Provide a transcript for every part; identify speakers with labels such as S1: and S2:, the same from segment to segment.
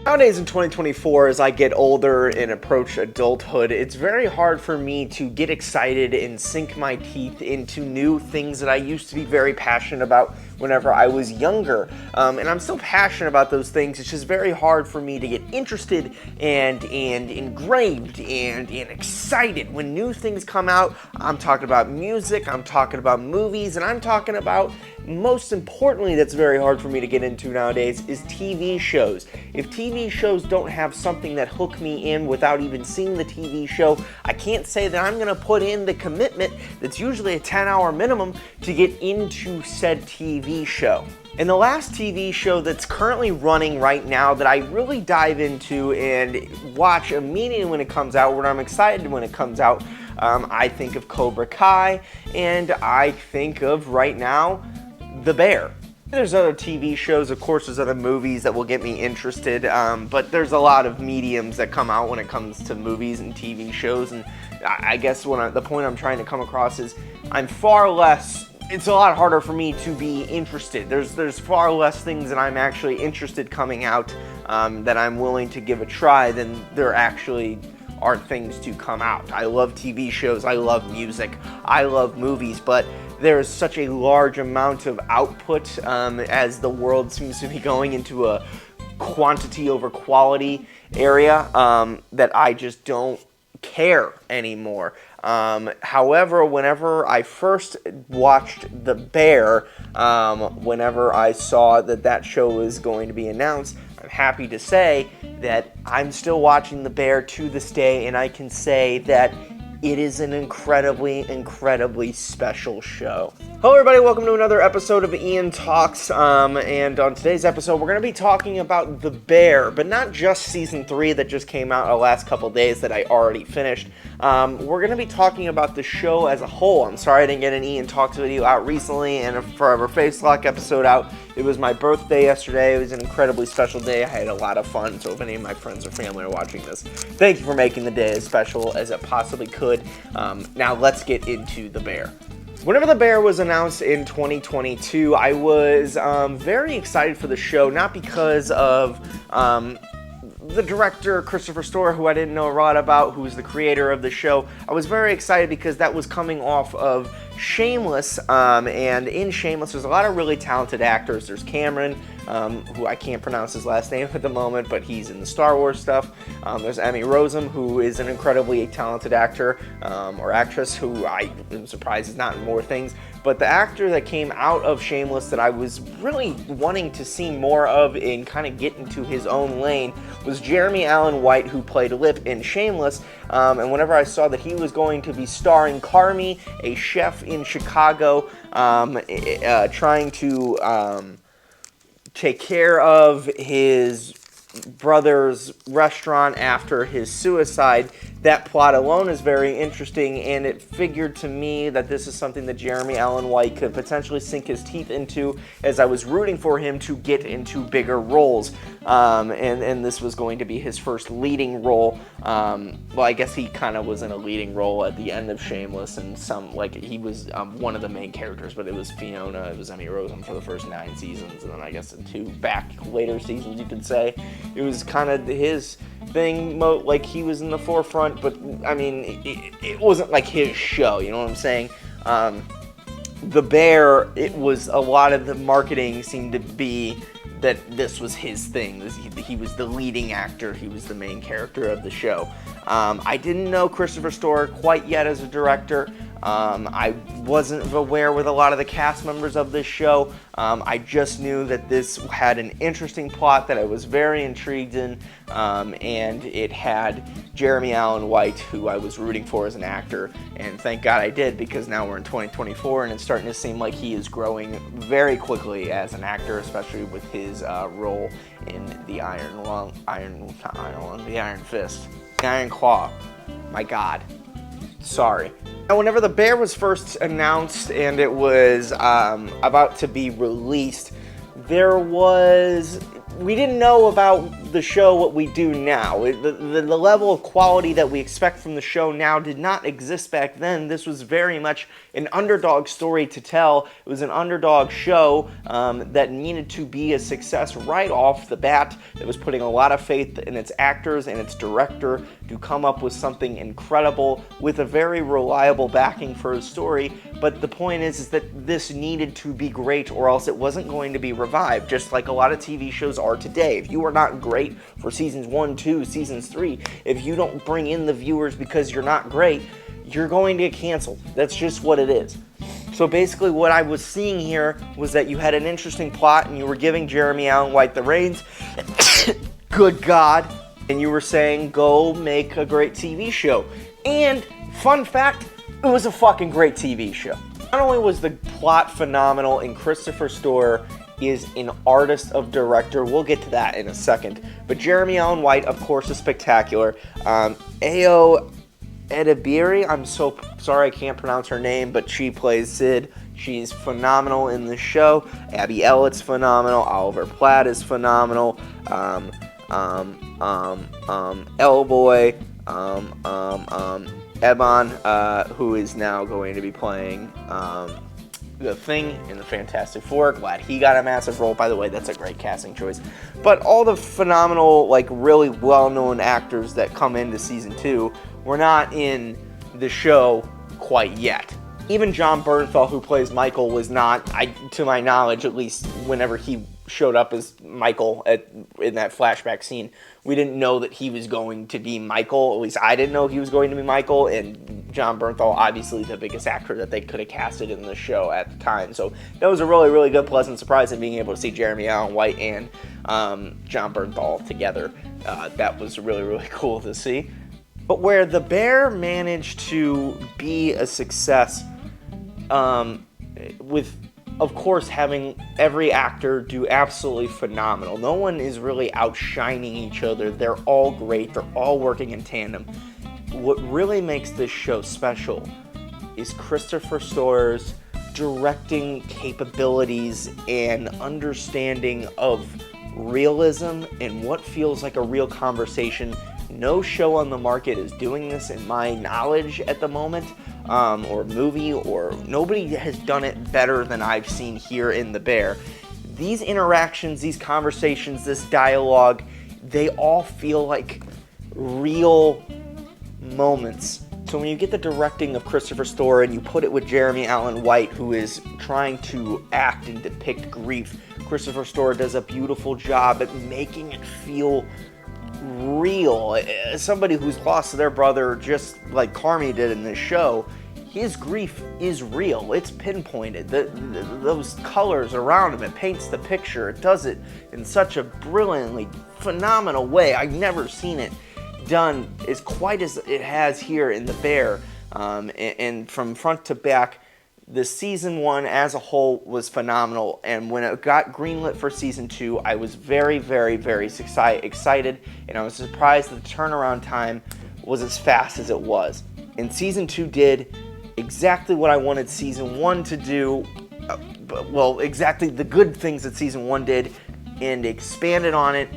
S1: Nowadays in 2024, as I get older and approach adulthood, it's very hard for me to get excited and sink my teeth into new things that I used to be very passionate about whenever I was younger. And I'm still passionate about those things. It's just very hard for me to get interested and engraved and excited when new things come out. I'm talking about music, I'm talking about movies, and I'm talking about, most importantly, that's very hard for me to get into nowadays, is TV shows. If TV shows don't have something that hook me in without even seeing the TV show, I can't say that I'm going to put in the commitment that's usually a 10-hour minimum to get into said TV show. And the last TV show that's currently running right now that I really dive into and watch immediately when it comes out, when I'm excited when it comes out, I think of Cobra Kai, and I think of, right now, The Bear. There's other TV shows, of course, there's other movies that will get me interested, but there's a lot of mediums that come out when it comes to movies and TV shows, and I guess the point I'm trying to come across is it's a lot harder for me to be interested. There's far less things that I'm actually interested coming out that I'm willing to give a try than there actually are things to come out. I love TV shows, I love music, I love movies, but there is such a large amount of output as the world seems to be going into a quantity over quality area that I just don't care anymore. However, whenever I first watched The Bear, whenever I saw that show was going to be announced, I'm happy to say that I'm still watching The Bear to this day, and I can say that it is an incredibly special show. Hello everybody, welcome to another episode of Ian Talks, and on today's episode we're going to be talking about The Bear, but not just Season 3 that just came out the last couple days that I already finished. We're going to be talking about the show as a whole. I'm sorry I didn't get an Ian Talks video out recently and a Forever Facelock episode out. It was my birthday yesterday. It was an incredibly special day. I had a lot of fun, so if any of my friends or family are watching this, thank you for making the day as special as it possibly could. Now let's get into The Bear. Whenever The Bear was announced in 2022, I was very excited for the show, not because of the director, Christopher Storer, who I didn't know a lot about, who was the creator of the show. I was very excited because that was coming off of Shameless, and in Shameless there's a lot of really talented actors. There's Cameron, who I can't pronounce his last name at the moment, but he's in the Star Wars stuff. There's Emmy Rossum, who is an incredibly talented actor, or actress, who I am surprised is not in more things. But the actor that came out of Shameless that I was really wanting to see more of and kind of get into his own lane was Jeremy Allen White, who played Lip in Shameless. And whenever I saw that he was going to be starring Carmy, a chef in Chicago, trying to take care of his brother's restaurant after his suicide, that plot alone is very interesting, and it figured to me that this is something that Jeremy Allen White could potentially sink his teeth into, as I was rooting for him to get into bigger roles, and this was going to be his first leading role. Well, I guess he kind of was in a leading role at the end of Shameless, and he was one of the main characters, but it was Fiona, it was Emmy Rossum for the first 9 seasons, and then I guess in 2 back later seasons, you could say. It was kind of his thing, like he was in the forefront, but I mean, it wasn't like his show, you know what I'm saying? The Bear, it was a lot of the marketing seemed to be that this was his thing. He was the leading actor, he was the main character of the show. I didn't know Christopher Storer quite yet as a director. I wasn't aware with a lot of the cast members of this show. I just knew that this had an interesting plot that I was very intrigued in, and it had Jeremy Allen White, who I was rooting for as an actor, and thank God I did, because now we're in 2024 and it's starting to seem like he is growing very quickly as an actor, especially with his role in the Iron Fist, the Iron Claw. My God. Sorry. Now, whenever The Bear was first announced and it was about to be released, there was we didn't know about the show what we do now. The level of quality that we expect from the show now did not exist back then. This was very much an underdog story to tell. It was an underdog show that needed to be a success right off the bat. It was putting a lot of faith in its actors and its director to come up with something incredible with a very reliable backing for a story. But the point is that this needed to be great or else it wasn't going to be revived, just like a lot of TV shows are today. If you are not great for seasons 1, 2, seasons 3, if you don't bring in the viewers because you're not great, you're going to get canceled. That's just what it is. So basically what I was seeing here was that you had an interesting plot and you were giving Jeremy Allen White the reins. Good God. And you were saying, go make a great TV show. And, fun fact, it was a fucking great TV show. Not only was the plot phenomenal, and Christopher Storer is an artist of director. We'll get to that in a second. But Jeremy Allen White, of course, is spectacular. Ayo Edebiri, I'm so sorry I can't pronounce her name, but she plays Sid. She's phenomenal in the show. Abby Elliot's phenomenal. Oliver Platt is phenomenal. Elboy, Eban, who is now going to be playing the Thing in the Fantastic Four. Glad he got a massive role. By the way, that's a great casting choice. But all the phenomenal, like, really well-known actors that come into season 2 were not in the show quite yet. Even Jon Bernthal, who plays Michael, was not, to my knowledge, at least whenever he showed up as Michael in that flashback scene, we didn't know that he was going to be Michael. At least I didn't know he was going to be Michael, and Jon Bernthal, obviously the biggest actor that they could have casted in the show at the time. So that was a really, really good, pleasant surprise in being able to see Jeremy Allen White and Jon Bernthal together. That was really, really cool to see. But where The Bear managed to be a success, with, of course, having every actor do absolutely phenomenal. No one is really outshining each other. They're all great. They're all working in tandem. What really makes this show special is Christopher Storer's directing capabilities and understanding of realism and what feels like a real conversation. No show on the market is doing this in my knowledge at the moment, or movie, or nobody has done it better than I've seen here in The Bear. These interactions, these conversations, this dialogue, they all feel like real moments. So when you get the directing of Christopher Storer and you put it with Jeremy Allen White, who is trying to act and depict grief, Christopher Storer does a beautiful job at making it feel real. As somebody who's lost their brother just like Carmy did in this show, his grief is real. It's pinpointed. Those colors around him, it paints the picture. It does it in such a brilliantly phenomenal way. I've never seen it done as quite as it has here in The Bear. And from front to back, the season 1 as a whole was phenomenal, and when it got greenlit for season 2, I was very, very, very excited, and I was surprised that the turnaround time was as fast as it was. And season 2 did exactly what I wanted season 1 to do, well, exactly the good things that season 1 did, and expanded on it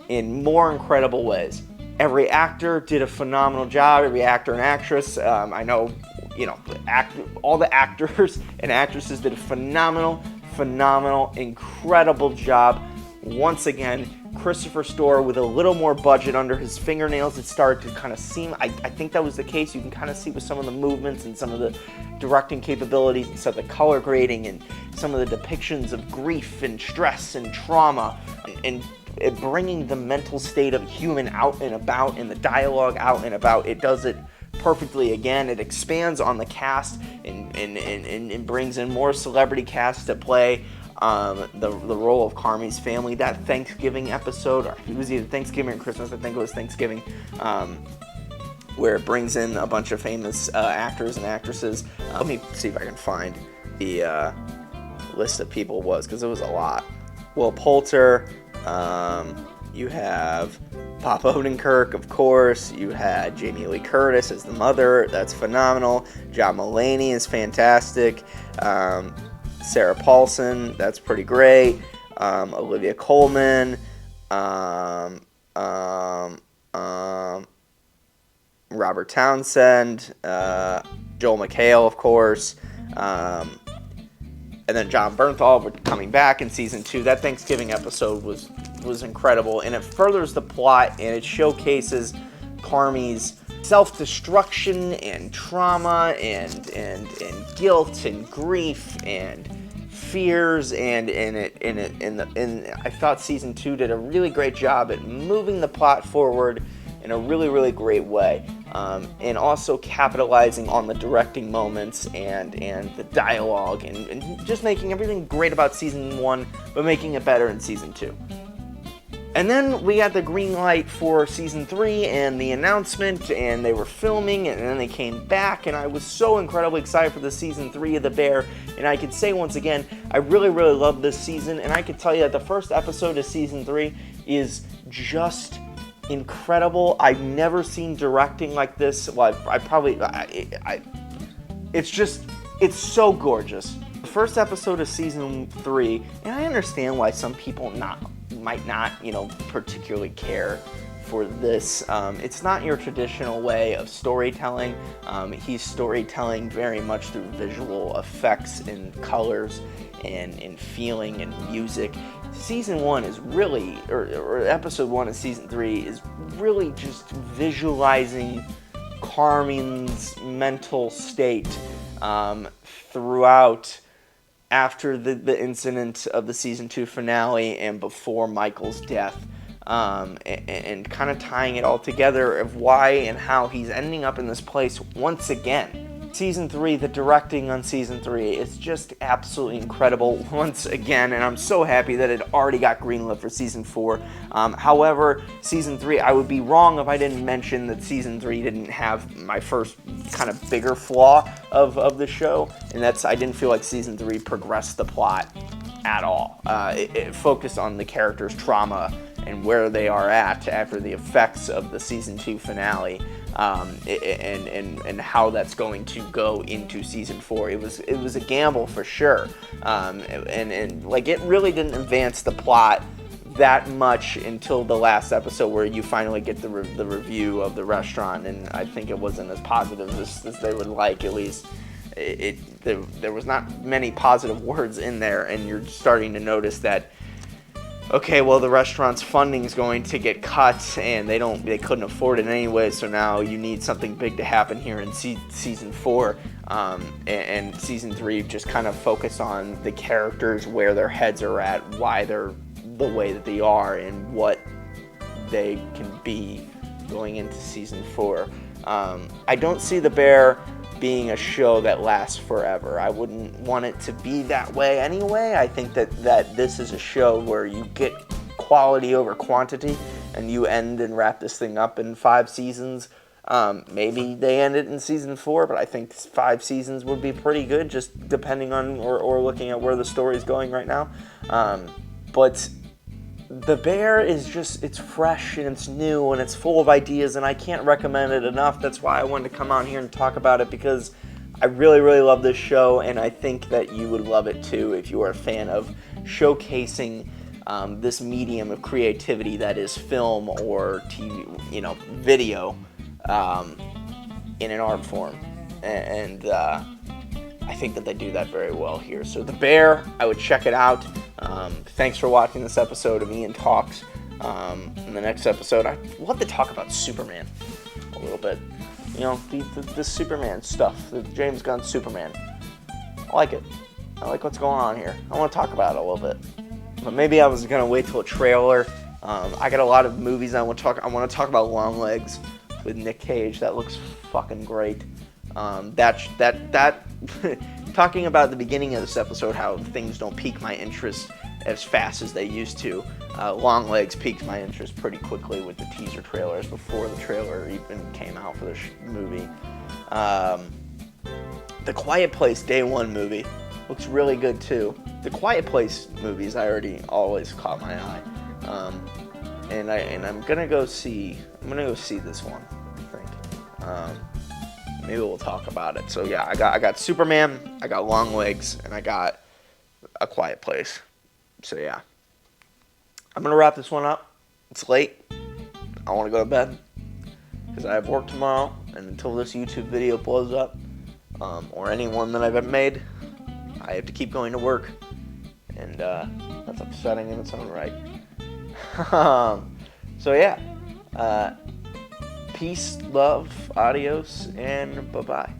S1: in more incredible ways. Every actor did a phenomenal job, every actor and actress. I know, all the actors and actresses did a phenomenal, incredible job. Once again, Christopher Storer with a little more budget under his fingernails. It started to kind of seem, I think that was the case. You can kind of see with some of the movements and some of the directing capabilities and some of the color grading and some of the depictions of grief and stress and trauma and bringing the mental state of human out and about and the dialogue out and about. It does it perfectly again. It expands on the cast and brings in more celebrity cast to play the role of Carmy's family. That Thanksgiving episode, or it was either Thanksgiving or Christmas, I think it was Thanksgiving, where it brings in a bunch of famous actors and actresses. Let me see if I can find the list of people it was, because it was a lot. Will Poulter, you have Papa Odenkirk, of course. You had Jamie Lee Curtis as the mother. That's phenomenal. John Mulaney is fantastic. Sarah Paulson, that's pretty great. Olivia Colman. um, um, um, Robert Townsend, Joel McHale, of course, and then John Bernthal coming back in season 2. That Thanksgiving episode was incredible, and it furthers the plot and it showcases Carmy's self-destruction and trauma and guilt and grief and fears, and I thought season 2 did a really great job at moving the plot forward in a really, really great way, and also capitalizing on the directing moments and the dialogue, and just making everything great about season 1, but making it better in season 2. And then we got the green light for season 3 and the announcement, and they were filming, and then they came back, and I was so incredibly excited for the season 3 of The Bear. And I could say once again, I really, really love this season, and I could tell you that the first episode of season 3 is just incredible. I've never seen directing like this. Well, it's so gorgeous. The first episode of season 3, and I understand why some people might not, particularly care for this. It's not your traditional way of storytelling. He's storytelling very much through visual effects and colors and feeling and music. Season 1 is really, or episode 1 of season 3 is really just visualizing Carmy's mental state throughout, after the incident of the season 2 finale and before Michael's death, and kind of tying it all together of why and how he's ending up in this place once again. Season 3, the directing on season 3 is just absolutely incredible once again, and I'm so happy that it already got greenlit for season 4. However, season 3, I would be wrong if I didn't mention that season 3 didn't have my first kind of bigger flaw of the show, and that's I didn't feel like season 3 progressed the plot at all. It focused on the characters' trauma and where they are at after the effects of the season 2 finale, and how that's going to go into season 4. It was a gamble for sure, and like it really didn't advance the plot that much until the last episode where you finally get the review of the restaurant, and I think it wasn't as positive as they would like. At least there was not many positive words in there, and you're starting to notice that, okay, well, the restaurant's funding is going to get cut, and they couldn't afford it anyway, so now you need something big to happen here in season 4, and season 3 just kind of focus on the characters, where their heads are at, why they're the way that they are, and what they can be going into season 4. I don't see The Bear being a show that lasts forever. I wouldn't want it to be that way anyway. I think that this is a show where you get quality over quantity, and you end and wrap this thing up in 5 seasons. Maybe they end it in season 4, but I think 5 seasons would be pretty good, just depending on or looking at where the story's going right now. But The Bear is just, it's fresh and it's new and it's full of ideas, and I can't recommend it enough. That's why I wanted to come out here and talk about it, because I really, really love this show, and I think that you would love it too if you are a fan of showcasing this medium of creativity that is film or TV, video, in an art form. And I think that they do that very well here. So The Bear, I would check it out. Thanks for watching this episode of Ian Talks. In the next episode, I'd love to talk about Superman a little bit. The Superman stuff, the James Gunn Superman. I like it. I like what's going on here. I want to talk about it a little bit. But maybe I was going to wait till a trailer. I got a lot of movies I want to talk. I want to talk about Longlegs with Nick Cage. That looks fucking great. Talking about the beginning of this episode, how things don't pique my interest as fast as they used to. Longlegs piqued my interest pretty quickly with the teaser trailers before the trailer even came out for this movie. The Quiet Place Day 1 movie looks really good too. The Quiet Place movies always caught my eye. And I'm gonna go see this one, I think. Maybe we'll talk about it. So yeah, I got Superman, I got Longlegs, and I got A Quiet Place. So yeah, I'm gonna wrap this one up. It's late. I want to go to bed because I have work tomorrow, and until this YouTube video blows up, or any one that I've made, I have to keep going to work, and that's upsetting in its own right. So yeah, peace, love, adios, and bye-bye.